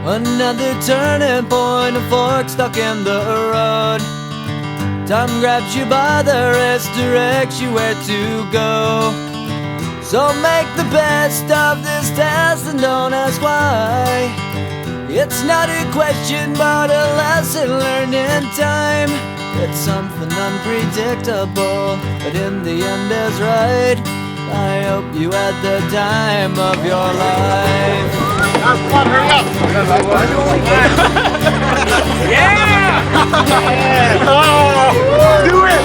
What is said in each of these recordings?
Another turning point, a fork stuck in the road. Time grabs you by the wrist, directs you where to go. So make the best of this test and don't ask why. It's not a question but a lesson learned in time. It's something unpredictable, but in the end is right. I hope you had the time of your life. Come on, hurry up! Yeah! Oh, do it!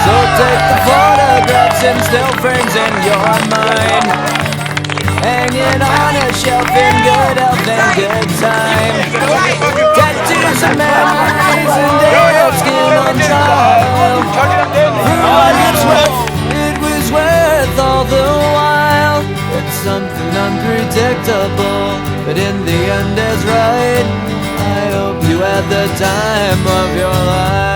So take the photographs and still frames in your mind, hanging on a shelf in good health and good time. Tattoos and memories and dead skin on trial. For what it's worth, it was worth all the while. It's something unpredictable, but in the end is right. I hope you had the time of your life.